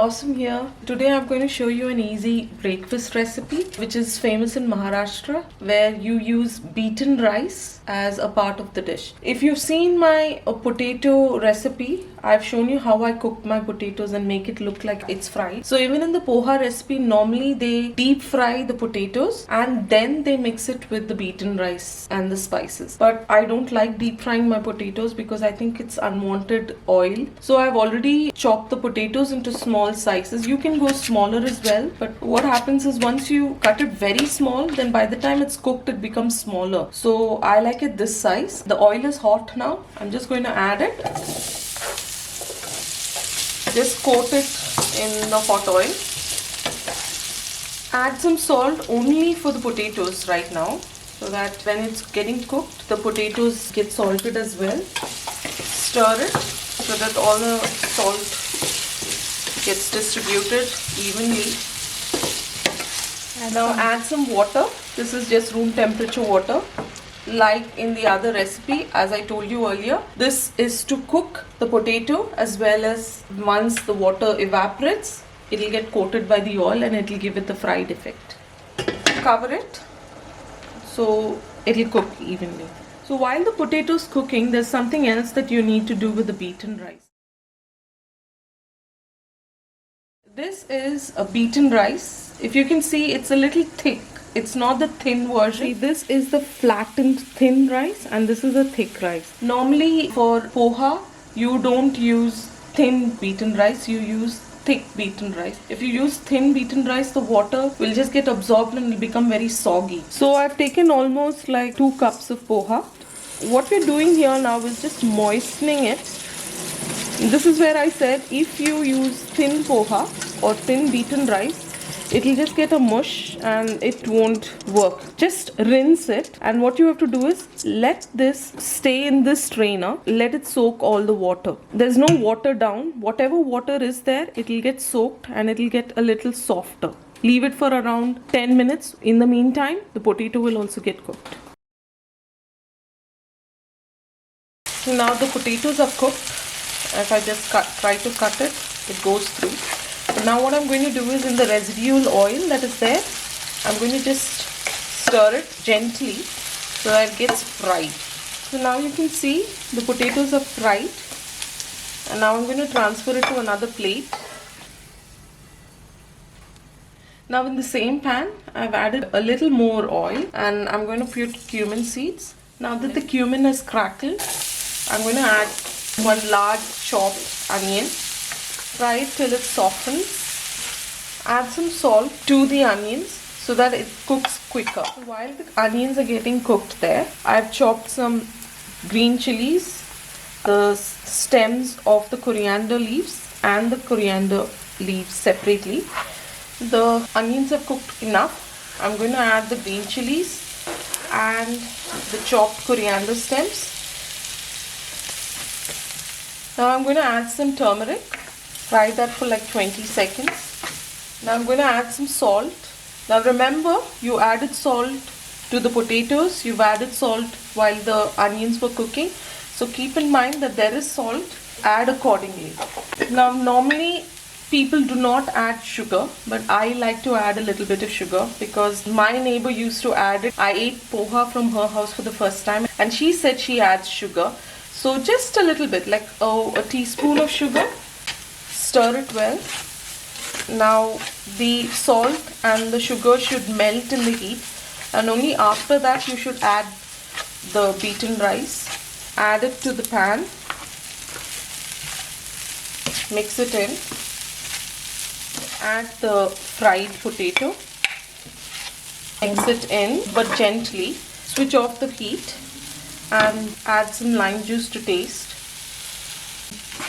Blossom here. Today I'm going to show you an easy breakfast recipe which is famous in Maharashtra, where you use beaten rice as a part of the dish. If you've seen my potato recipe, I've shown you how I cook my potatoes and make it look like it's fried. So even in the poha recipe, normally they deep fry the potatoes and then they mix it with the beaten rice and the spices. But I don't like deep frying my potatoes because I think it's unwanted oil. So I've already chopped the potatoes into small sizes. You can go smaller as well, but what happens is once you cut it very small, then by the time it's cooked it becomes smaller. So I like it this size. The oil is hot now. I'm just going to add it. Just coat it in the hot oil. Add some salt only for the potatoes right now, so that when it's getting cooked, the potatoes get salted as well. Stir it so that all the salt gets distributed evenly. And now add some water. This is just room temperature water. Like in the other recipe, as I told you earlier, this is to cook the potato, as well as once the water evaporates, it will get coated by the oil and it will give it the fried effect. Cover it so it will cook evenly. So while the potato is cooking, there's something else that you need to do with the beaten rice. This is a beaten rice. If you can see, it's a little thick. It's not the thin version. See, this is the flattened thin rice and this is a thick rice. Normally for poha, you don't use thin beaten rice, you use thick beaten rice. If you use thin beaten rice, the water will just get absorbed and will become very soggy. So I've taken almost like 2 cups of poha. What we're doing here now is just moistening it. This is where I said if you use thin poha or thin beaten rice, it will just get a mush and it won't work. Just rinse it, and what you have to do is let this stay in this strainer, let it soak all the water. There's no water down. Whatever water is there, it will get soaked and it will get a little softer. Leave it for around 10 minutes. In the meantime, the potato will also get cooked. So now the potatoes are cooked. If I just try to cut it, it goes through. So now what I'm going to do is, in the residual oil that is there, I'm going to just stir it gently so that it gets fried. So now you can see the potatoes are fried, and now I'm going to transfer it to another plate. Now in the same pan, I've added a little more oil and I'm going to put cumin seeds. Now that the cumin has crackled, I'm going to add 1 large chopped onion. Fry it till it softens. Add some salt to the onions so that it cooks quicker. So while the onions are getting cooked there, I've chopped some green chilies, the stems of the coriander leaves and the coriander leaves separately. The onions have cooked enough. I'm going to add the green chilies and the chopped coriander stems. Now I'm going to add some turmeric. Fry that for like 20 seconds. Now I'm going to add some salt. Now remember, you added salt to the potatoes. You've added salt while the onions were cooking. So keep in mind that there is salt. Add accordingly. Now normally people do not add sugar, but I like to add a little bit of sugar because my neighbor used to add it. I ate poha from her house for the first time and she said she adds sugar. So just a little bit, like a teaspoon of sugar. Stir it well. Now the salt and the sugar should melt in the heat, and only after that you should add the beaten rice. Add it to the pan. Mix it in. Add the fried potato. Mix it in, but gently. Switch off the heat and add some lime juice to taste.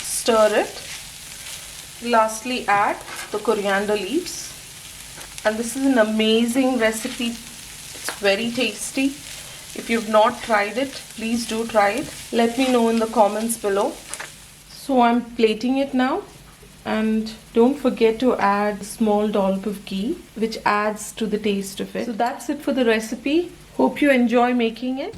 Stir it. Lastly, add the coriander leaves. And this is an amazing recipe. It's very tasty. If you've not tried it, please do try it. Let me know in the comments below. So I'm plating it now. And don't forget to add a small dollop of ghee, which adds to the taste of it. So that's it for the recipe. Hope you enjoy making it.